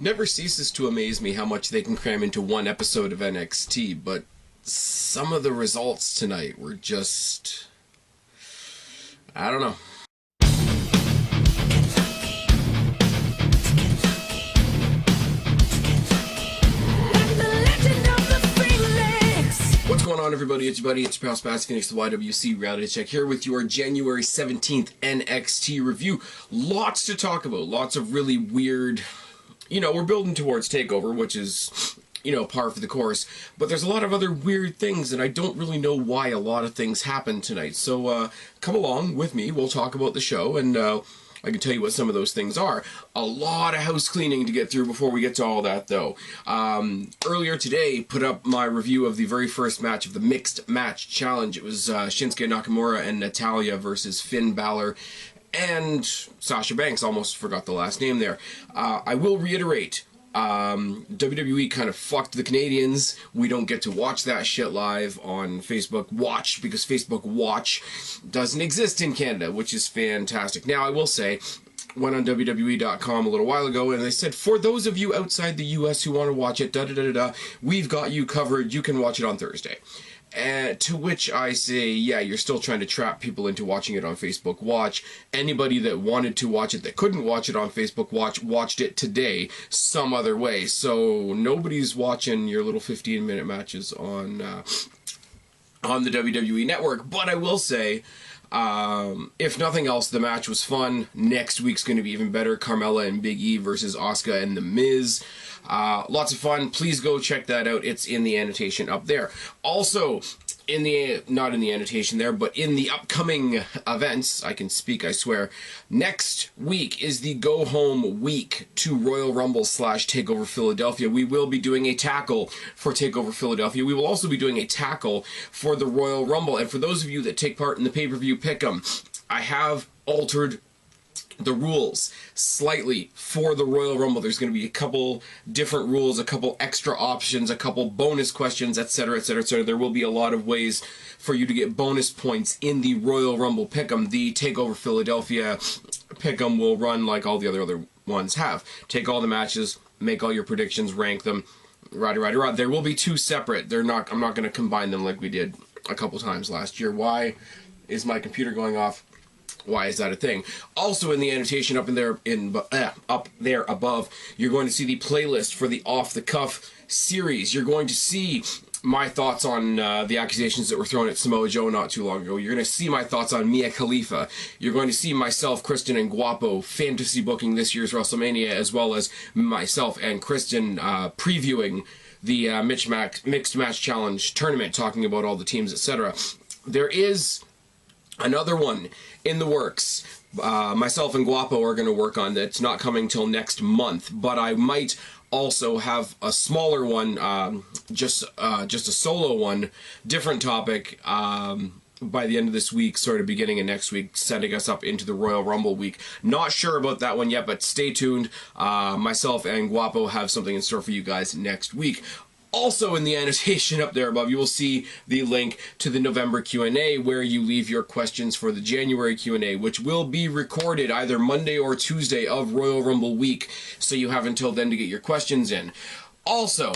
Never ceases to amaze me how much they can cram into one episode of NXT, but some of the results tonight were just... I don't know. What's going on, everybody? It's your buddy, it's your pal Spaz, the YWC Reality Check here with your January 17th NXT review. Lots to talk about, lots of really weird... You know, we're building towards TakeOver, which is, you know, par for the course. But there's a lot of other weird things, and I don't really know why a lot of things happened tonight. So, come along with me. We'll talk about the show, and I can tell you what some of those things are. A lot of house cleaning to get through before we get to all that, though. Earlier today, put up my review of the very first match of the Mixed Match Challenge. It was Shinsuke Nakamura and Natalya versus Finn Balor and Sasha Banks. Almost forgot the last name there. I will reiterate, WWE kind of fucked the Canadians. We don't get to watch that shit live on Facebook Watch because Facebook Watch doesn't exist in Canada, which is fantastic. Now, I will say, went on WWE.com a little while ago, and they said, for those of you outside the US who want to watch it, we've got you covered. You can watch it on Thursday. To which I say, yeah, you're still trying to trap people into watching it on Facebook Watch. Anybody that wanted to watch it that couldn't watch it on Facebook Watch watched it today some other way. So nobody's watching your little 15-minute matches on the WWE Network. But I will say, if nothing else, the match was fun. Next week's going to be even better. Carmella and Big E versus Asuka and The Miz. Lots of fun. Please go check that out. It's in the annotation up there. Also, not in the annotation there, but in the upcoming events, I can speak, I swear, next week is the go-home week to Royal Rumble / TakeOver Philadelphia. We will be doing a tackle for TakeOver Philadelphia. We will also be doing a tackle for the Royal Rumble. And for those of you that take part in the pay-per-view pick 'em, I have altered the rules slightly for the Royal Rumble. There's going to be a couple different rules, a couple extra options, a couple bonus questions, etc., etc., etc. There will be a lot of ways for you to get bonus points in the Royal Rumble Pick'em. The TakeOver Philadelphia Pick'em will run like all the other ones have. Take all the matches, make all your predictions, rank them, rah-de-rah-de-rah. There will be two separate. I'm not going to combine them like we did a couple times last year. Why is my computer going off? Why is that a thing? Also in the annotation up there above, you're going to see the playlist for the Off the Cuff series. You're going to see my thoughts on the accusations that were thrown at Samoa Joe not too long ago. You're going to see my thoughts on Mia Khalifa. You're going to see myself, Kristen, and Guapo fantasy booking this year's WrestleMania, as well as myself and Kristen previewing the Mixed Match Challenge tournament, talking about all the teams, etc. There is another one in the works. Myself and Guapo are going to work on that. It's not coming till next month, but I might also have a smaller one, just a solo one, different topic, by the end of this week, sort of beginning of next week, setting us up into the Royal Rumble week. Not sure about that one yet, but stay tuned. Myself and Guapo have something in store for you guys next week. Also in the annotation up there above, you will see the link to the November Q&A where you leave your questions for the January Q&A, which will be recorded either Monday or Tuesday of Royal Rumble week, so you have until then to get your questions in. Also,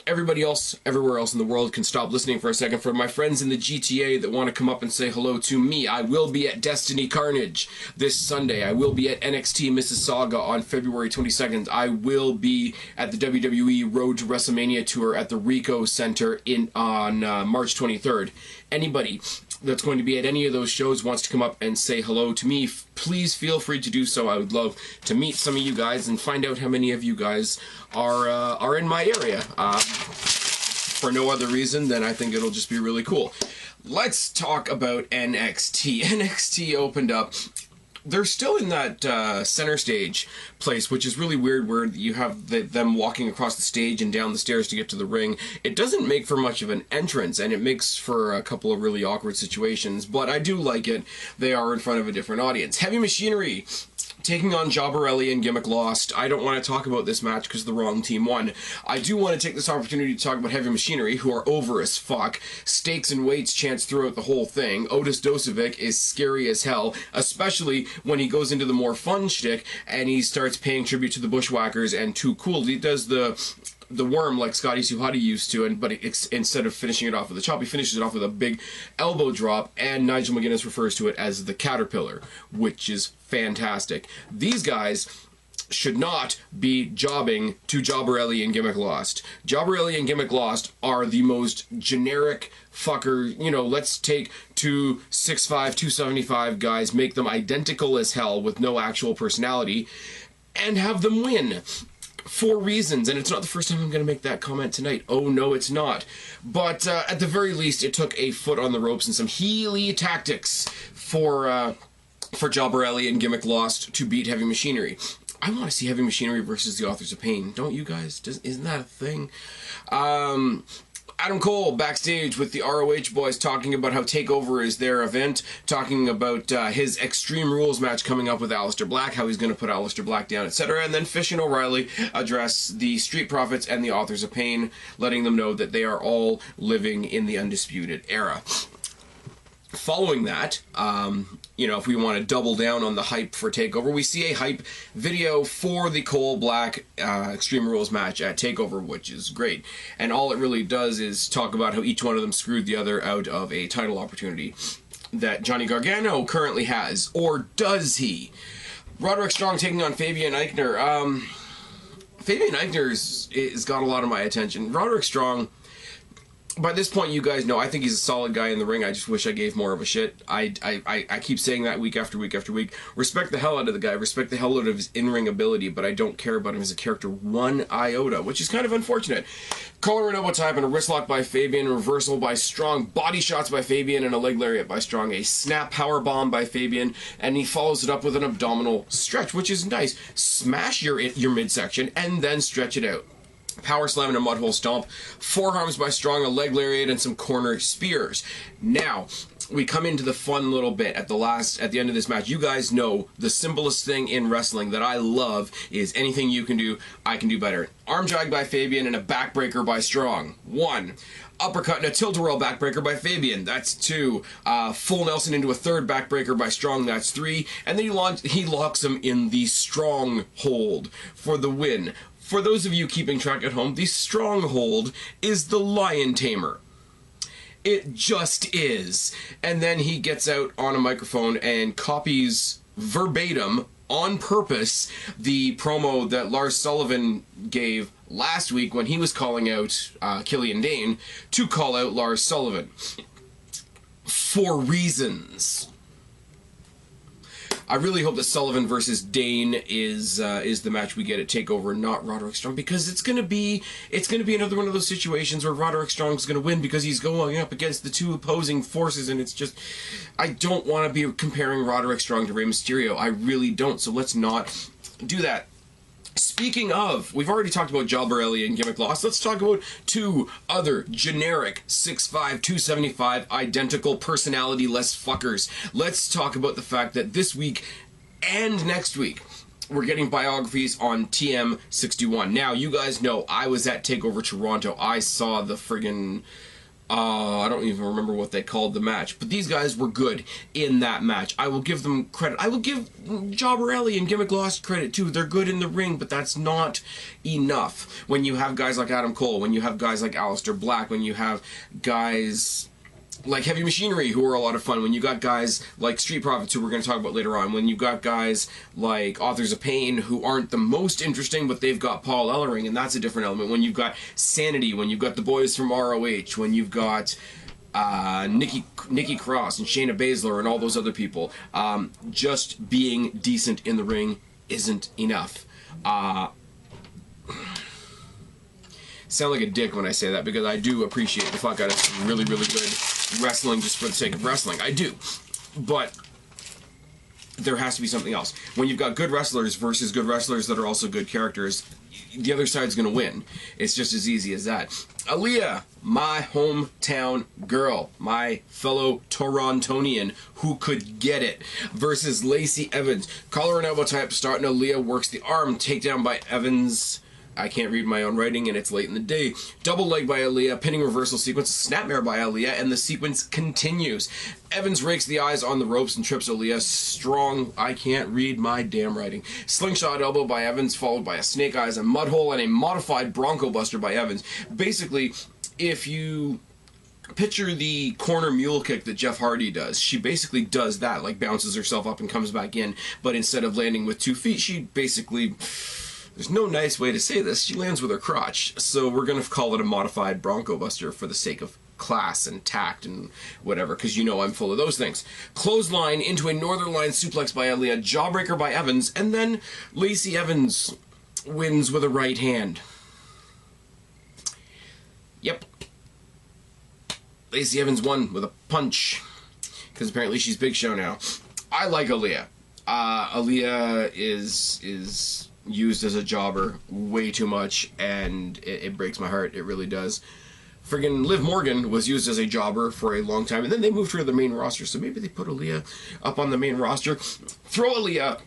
everybody else, everywhere else in the world can stop listening for a second. For my friends in the GTA that want to come up and say hello to me, I will be at Destiny Carnage this Sunday. I will be at NXT Mississauga on February 22nd. I will be at the WWE Road to WrestleMania tour at the Rico Center on March 23rd. Anybody that's going to be at any of those shows wants to come up and say hello to me, please feel free to do so. I would love to meet some of you guys and find out how many of you guys are in my area. For no other reason than I think it'll just be really cool. Let's talk about NXT. NXT opened up. They're still in that center stage place, which is really weird, where you have them walking across the stage and down the stairs to get to the ring. It doesn't make for much of an entrance, and it makes for a couple of really awkward situations, but I do like it. They are in front of a different audience. Heavy Machinery taking on Jobberelli and Gimmick Lost. I don't want to talk about this match because the wrong team won. I do want to take this opportunity to talk about Heavy Machinery, who are over as fuck. Stakes and weights chants throughout the whole thing. Otis Dosovic is scary as hell, especially when he goes into the more fun shtick and he starts paying tribute to the Bushwhackers and Too Cool. He does the worm like Scotty Suhadi used to, but instead of finishing it off with a chop, he finishes it off with a big elbow drop, and Nigel McGuinness refers to it as the Caterpillar, which is fantastic. These guys should not be jobbing to Jobberelli and Gimmick Lost. Jobberelli and Gimmick Lost are the most generic fucker, you know, let's take 2 6'5", 275 guys, make them identical as hell with no actual personality, and have them win. For reasons, and it's not the first time I'm going to make that comment tonight. Oh, no, it's not. But at the very least, it took a foot on the ropes and some Healy tactics for Jobberelli and Gimmick Lost to beat Heavy Machinery. I want to see Heavy Machinery versus the Authors of Pain. Don't you guys? Isn't that a thing? Adam Cole backstage with the ROH boys talking about how TakeOver is their event, talking about his Extreme Rules match coming up with Aleister Black, how he's going to put Aleister Black down, etc. And then Fish and O'Reilly address the Street Profits and the Authors of Pain, letting them know that they are all living in the Undisputed Era. Following that, you know, if we want to double down on the hype for TakeOver, we see a hype video for the Cole Black Extreme Rules match at TakeOver, which is great. And all it really does is talk about how each one of them screwed the other out of a title opportunity that Johnny Gargano currently has. Or does he? Roderick Strong taking on Fabian Eichner. Fabian Eichner has got a lot of my attention. Roderick Strong, by this point, you guys know, I think he's a solid guy in the ring. I just wish I gave more of a shit. I keep saying that week after week after week. Respect the hell out of the guy. Respect the hell out of his in-ring ability, but I don't care about him as a character one iota, which is kind of unfortunate. Collar and elbow type and a wrist lock by Fabian, reversal by Strong, body shots by Fabian, and a leg lariat by Strong. A snap power bomb by Fabian, and he follows it up with an abdominal stretch, which is nice. Smash your midsection and then stretch it out. Power slam and a mudhole stomp, forearms by Strong, a leg lariat, and some corner spears. Now, we come into the fun little bit at the end of this match. You guys know the simplest thing in wrestling that I love is anything you can do, I can do better. Arm drag by Fabian and a backbreaker by Strong. 1. Uppercut and a tilt-a-whirl backbreaker by Fabian. That's 2. Full Nelson into a third backbreaker by Strong. That's 3. And then he locks him in the stronghold for the win. For those of you keeping track at home, the stronghold is the Lion Tamer. It just is. And then he gets out on a microphone and copies verbatim, on purpose, the promo that Lars Sullivan gave last week when he was calling out Killian Dane to call out Lars Sullivan. For reasons. I really hope that Sullivan versus Dane is the match we get at TakeOver, not Roderick Strong, because it's gonna be another one of those situations where Roderick Strong's gonna win because he's going up against the two opposing forces, and it's just, I don't want to be comparing Roderick Strong to Rey Mysterio. I really don't. So let's not do that. Speaking of, we've already talked about Jobberelli and Gimmick Lost. Let's talk about two other generic 6'5", 275 identical personality-less fuckers. Let's talk about the fact that this week and next week we're getting biographies on TM61. Now, you guys know I was at TakeOver Toronto. I saw the friggin'... I don't even remember what they called the match, but these guys were good in that match. I will give them credit. I will give Jobberelli and Gimmick Lost credit too. They're good in the ring, but that's not enough. When you have guys like Adam Cole, when you have guys like Aleister Black, when you have guys like Heavy Machinery, who are a lot of fun, when you got guys like Street Profits, who we're going to talk about later on, when you got guys like Authors of Pain, who aren't the most interesting, but they've got Paul Ellering, and that's a different element, when you've got Sanity, when you've got the boys from ROH, when you've got Nikki Cross and Shayna Baszler and all those other people, just being decent in the ring isn't enough. Sound like a dick when I say that, because I do appreciate the fuck out of some really, really good wrestling just for the sake of wrestling. I do. But there has to be something else. When you've got good wrestlers versus good wrestlers that are also good characters, the other side's going to win. It's just as easy as that. ALIYAH, my hometown girl, my fellow Torontonian who could get it, versus Lacey Evans. Collar and elbow type, starting ALIYAH, works the arm, takedown by Evans. I can't read my own writing and it's late in the day. Double leg by ALIYAH, pinning reversal sequence, snapmare by ALIYAH, and the sequence continues. Evans rakes the eyes on the ropes and trips ALIYAH. Strong, I can't read my damn writing. Slingshot elbow by Evans, followed by a snake eyes, a mud hole, and a modified Bronco Buster by Evans. Basically, if you picture the corner mule kick that Jeff Hardy does, she basically does that, like bounces herself up and comes back in, but instead of landing with 2 feet, she basically... There's no nice way to say this. She lands with her crotch. So we're going to call it a modified Bronco Buster for the sake of class and tact and whatever, because you know I'm full of those things. Clothesline into a Northern Line suplex by ALIYAH, jawbreaker by Evans, and then Lacey Evans wins with a right hand. Yep. Lacey Evans won with a punch, because apparently she's Big Show now. I like ALIYAH. ALIYAH is used as a jobber way too much, and it breaks my heart. It really does. Friggin' Liv Morgan was used as a jobber for a long time, and then they moved her to the main roster, so maybe they put ALIYAH up on the main roster. Throw ALIYAH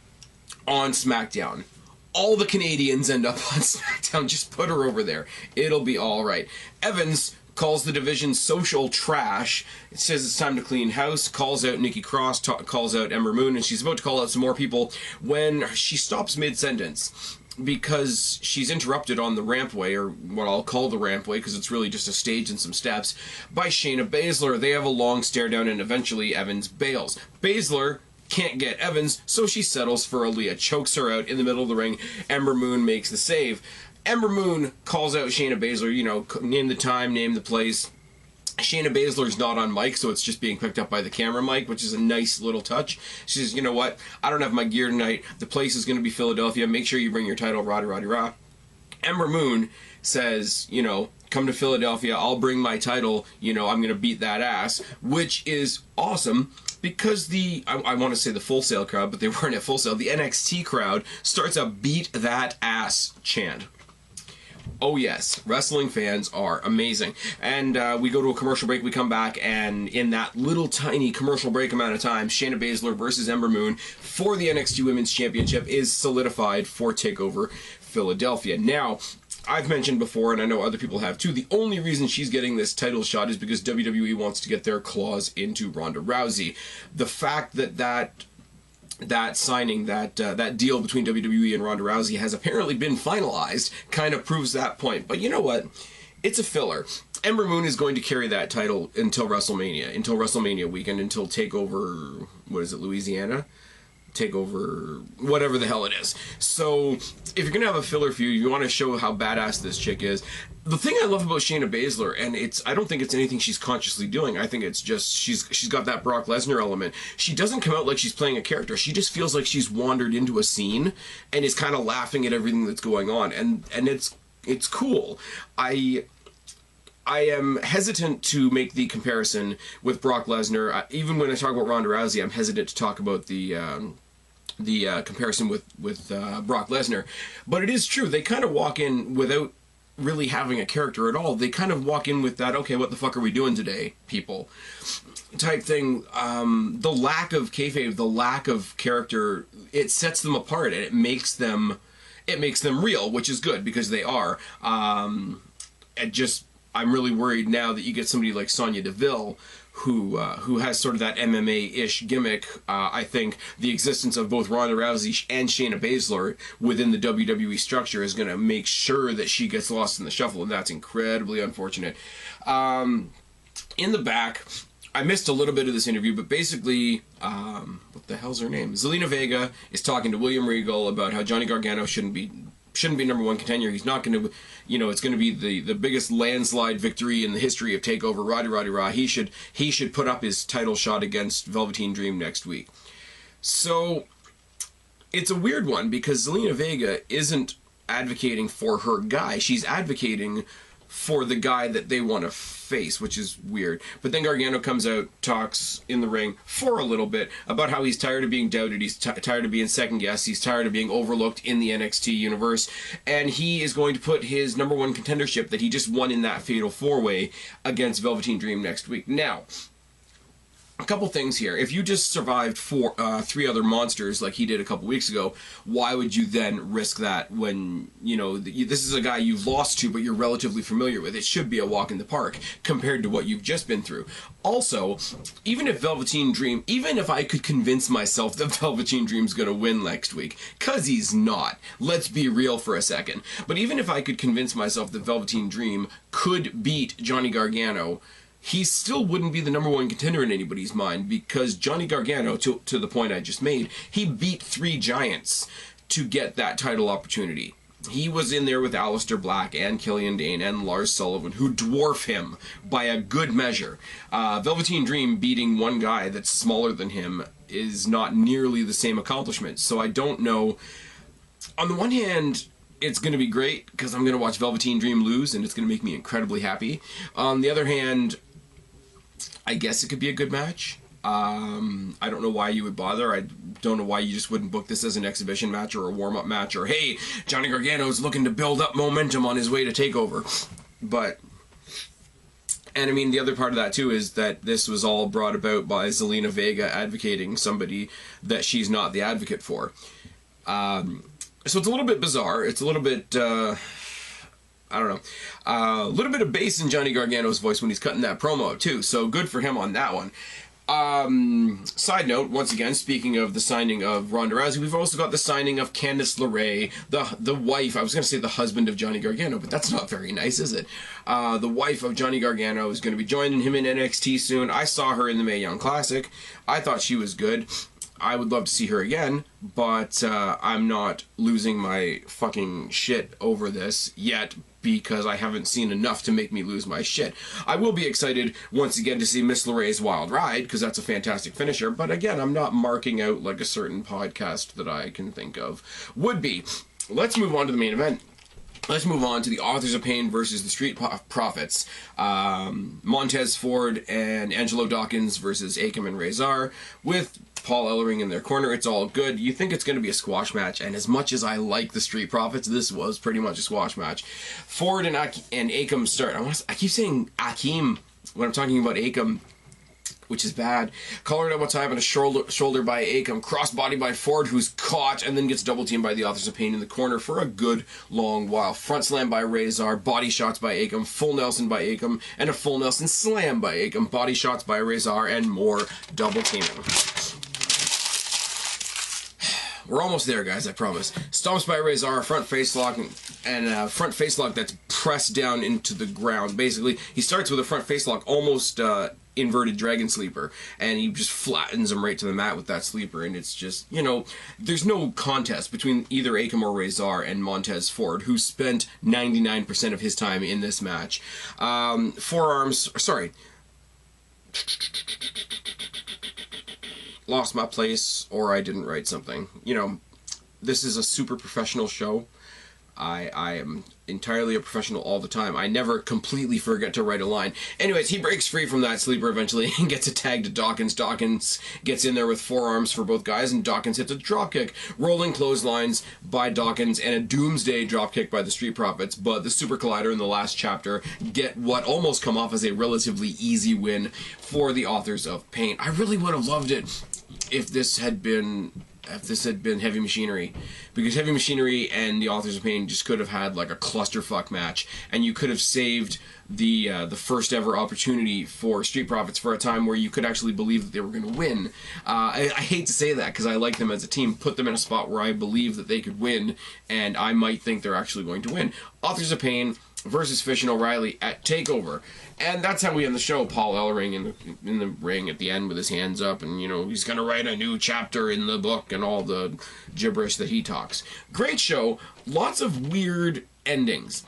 on SmackDown. All the Canadians end up on SmackDown. Just put her over there. It'll be alright. Evans calls the division social trash. It says it's time to clean house, calls out Nikki Cross, calls out Ember Moon, and she's about to call out some more people when she stops mid-sentence because she's interrupted on the rampway, or what I'll call the rampway, because it's really just a stage and some steps, by Shayna Baszler. They have a long stare down, and eventually Evans bails. Baszler can't get Evans, so she settles for ALIYAH, chokes her out in the middle of the ring. Ember Moon makes the save. Ember Moon calls out Shayna Baszler, you know, name the time, name the place. Shayna Baszler's not on mic, so it's just being picked up by the camera mic, which is a nice little touch. She says, you know what, I don't have my gear tonight. The place is going to be Philadelphia. Make sure you bring your title, rah-rah-rah. Ember Moon says, you know, come to Philadelphia, I'll bring my title, you know, I'm going to beat that ass, which is awesome. Because I want to say the Full Sail crowd, but they weren't at Full Sail, the NXT crowd starts a beat that ass chant. Oh yes, wrestling fans are amazing. And we go to a commercial break, we come back, and in that little tiny commercial break amount of time, Shayna Baszler versus Ember Moon for the NXT Women's Championship is solidified for TakeOver Philadelphia. Now, I've mentioned before, and I know other people have too, the only reason she's getting this title shot is because WWE wants to get their claws into Ronda Rousey. The fact that signing, that deal between WWE and Ronda Rousey has apparently been finalized kind of proves that point. But you know what? It's a filler. Ember Moon is going to carry that title until WrestleMania weekend, until TakeOver, what is it, Louisiana? TakeOver, whatever the hell it is. So, if you're going to have a filler feud, you want to show how badass this chick is. The thing I love about Shayna Baszler, and I don't think it's anything she's consciously doing, I think it's just, she's got that Brock Lesnar element. She doesn't come out like she's playing a character. She just feels like she's wandered into a scene, and is kind of laughing at everything that's going on, and it's cool. I am hesitant to make the comparison with Brock Lesnar. Even when I talk about Ronda Rousey, I'm hesitant to talk about the comparison with Brock Lesnar. But it is true. They kind of walk in without really having a character at all. They kind of walk in with that, okay, what the fuck are we doing today, people? Type thing. The lack of kayfabe, the lack of character, it sets them apart, and it makes them real, which is good, because they are. I'm really worried now that you get somebody like Sonya Deville, who has sort of that MMA-ish gimmick. I think the existence of both Ronda Rousey and Shayna Baszler within the WWE structure is going to make sure that she gets lost in the shuffle, and that's incredibly unfortunate. In the back, I missed a little bit of this interview, but basically, what the hell's her name? Zelina Vega is talking to William Regal about how Johnny Gargano shouldn't be #1 contender. He's not going to, you know, it's going to be the biggest landslide victory in the history of TakeOver. Rah. He should put up his title shot against Velveteen Dream next week. So it's a weird one, because Zelina Vega isn't advocating for her guy. She's advocating for the guy that they want to face, which is weird. But then Gargano comes out, talks in the ring for a little bit about how he's tired of being doubted, he's tired of being second guessed, he's tired of being overlooked in the NXT universe, and he is going to put his #1 contendership that he just won in that Fatal 4-Way against Velveteen Dream next week. Now, a couple things here. If you just survived 3 other monsters like he did a couple weeks ago, why would you then risk that when, you know, this is a guy you've lost to but you're relatively familiar with? It should be a walk in the park compared to what you've just been through. Also, even if Velveteen Dream, even if I could convince myself that Velveteen Dream's going to win next week, because he's not, let's be real for a second, but even if I could convince myself that Velveteen Dream could beat Johnny Gargano, he still wouldn't be the #1 contender in anybody's mind, because Johnny Gargano, to the point I just made, he beat 3 giants to get that title opportunity. He was in there with Aleister Black and Killian Dane and Lars Sullivan, who dwarf him by a good measure. Velveteen Dream beating one guy that's smaller than him is not nearly the same accomplishment. So I don't know. On the one hand, it's going to be great because I'm going to watch Velveteen Dream lose and it's going to make me incredibly happy. On the other hand, I guess it could be a good match. I don't know why you would bother. I don't know why you just wouldn't book this as an exhibition match or a warm-up match, or hey, Johnny Gargano's looking to build up momentum on his way to TakeOver. But, and I mean, the other part of that too is that this was all brought about by Zelina Vega advocating somebody that she's not the advocate for. So it's a little bit bizarre. It's a little bit, I don't know, a little bit of bass in Johnny Gargano's voice when he's cutting that promo too, so good for him on that one. Side note, once again, speaking of the signing of Ronda Rousey, we've also got the signing of Candice LeRae, the wife, I was going to say the husband of Johnny Gargano, but that's not very nice, is it? The wife of Johnny Gargano is going to be joining him in NXT soon. I saw her in the Mae Young Classic. I thought she was good. I would love to see her again, but I'm not losing my fucking shit over this yet, because I haven't seen enough to make me lose my shit. I will be excited once again to see Miss LeRae's Wild Ride, because that's a fantastic finisher, but again, I'm not marking out like a certain podcast that I can think of would be. Let's move on to the main event. Let's move on to the Authors of Pain versus the Street Profits. Montez Ford and Angelo Dawkins versus Akam and Rezar, with Paul Ellering in their corner. It's all good. You think it's going to be a squash match, and as much as I like the Street Profits, this was pretty much a squash match. Ford and Akam start. I keep saying Akeem when I'm talking about Akam, which is bad. Collar double tie on a shoulder by Akam, crossbody by Ford, who's caught, and then gets double teamed by the Authors of Pain in the corner for a good long while. Front slam by Rezar, body shots by Akam, full Nelson by Akam, and a full Nelson slam by Akam, body shots by Rezar, and more double teaming. We're almost there, guys, I promise. Stomps by Rezar, front face lock, and a front face lock that's pressed down into the ground. Basically, he starts with a front face lock, almost inverted dragon sleeper, and he just flattens him right to the mat with that sleeper, and it's just, you know, there's no contest between either Akam or Rezar and Montez Ford, who spent 99% of his time in this match. Lost my place, or I didn't write something. You know, this is a super professional show. I am entirely a professional all the time. I never completely forget to write a line. Anyways, he breaks free from that sleeper eventually and gets a tag to Dawkins. Dawkins gets in there with forearms for both guys, and Dawkins hits a dropkick. Rolling clotheslines by Dawkins and a doomsday dropkick by the Street Profits, but the Super Collider in the last chapter get what almost come off as a relatively easy win for the Authors of Pain. I really would have loved it if this had been Heavy Machinery, because Heavy Machinery and the Authors of Pain just could have had like a clusterfuck match, and you could have saved the first ever opportunity for Street Profits for a time where you could actually believe that they were going to win. I hate to say that because I like them as a team. Put them in a spot where I believe that they could win, and I might think they're actually going to win. Authors of Pain versus Fish and O'Reilly at TakeOver. And that's how we end the show. Paul Ellering in the ring at the end with his hands up, and, you know, he's going to write a new chapter in the book and all the gibberish that he talks. Great show. Lots of weird endings.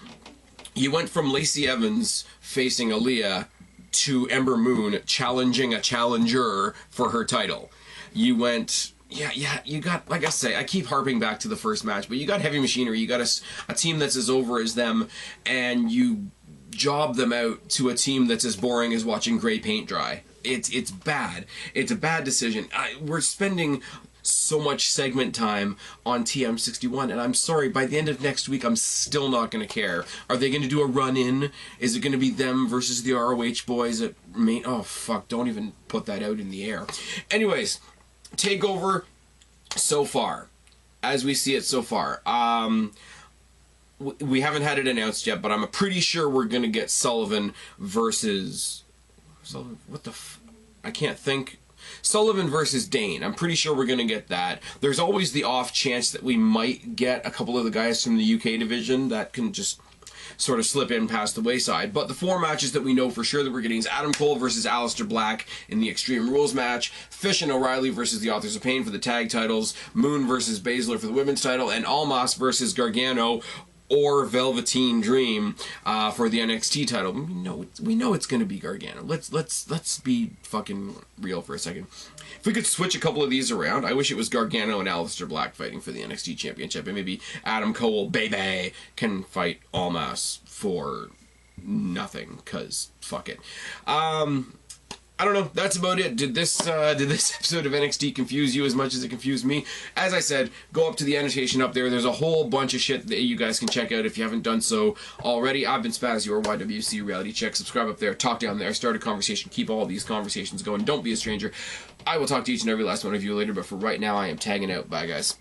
You went from Lacey Evans facing ALIYAH to Ember Moon challenging a challenger for her title. You went... Yeah, you got, like I say, I keep harping back to the first match, but you got Heavy Machinery, you got a team that's as over as them, and you job them out to a team that's as boring as watching gray paint dry. It's bad. It's a bad decision. We're spending so much segment time on TM61, and I'm sorry, by the end of next week, I'm still not going to care. Are they going to do a run-in? Is it going to be them versus the ROH boys at main? Oh, fuck, don't even put that out in the air. Anyways, TakeOver so far, as we see it so far, we haven't had it announced yet, but I'm pretty sure we're going to get Sullivan versus... Sullivan, what the I can't think. Sullivan versus Dane. I'm pretty sure we're going to get that. There's always the off chance that we might get a couple of the guys from the UK division that can just sort of slip in past the wayside. But the 4 matches that we know for sure that we're getting is Adam Cole versus Aleister Black in the Extreme Rules match, Fish and O'Reilly versus the Authors of Pain for the tag titles, Moon versus Baszler for the women's title, and Almas versus Gargano or Velveteen Dream for the NXT title. We know it's going to be Gargano. Let's be fucking real for a second. If we could switch a couple of these around, I wish it was Gargano and Aleister Black fighting for the NXT Championship, and maybe Adam Cole, baby, can fight Almas for nothing, cause fuck it. I don't know. That's about it. Did this episode of NXT confuse you as much as it confused me? As I said, go up to the annotation up there. There's a whole bunch of shit that you guys can check out if you haven't done so already. I've been Spaz, your YWC Reality Check. Subscribe up there. Talk down there. Start a conversation. Keep all these conversations going. Don't be a stranger. I will talk to each and every last one of you later, but for right now, I am tagging out. Bye, guys.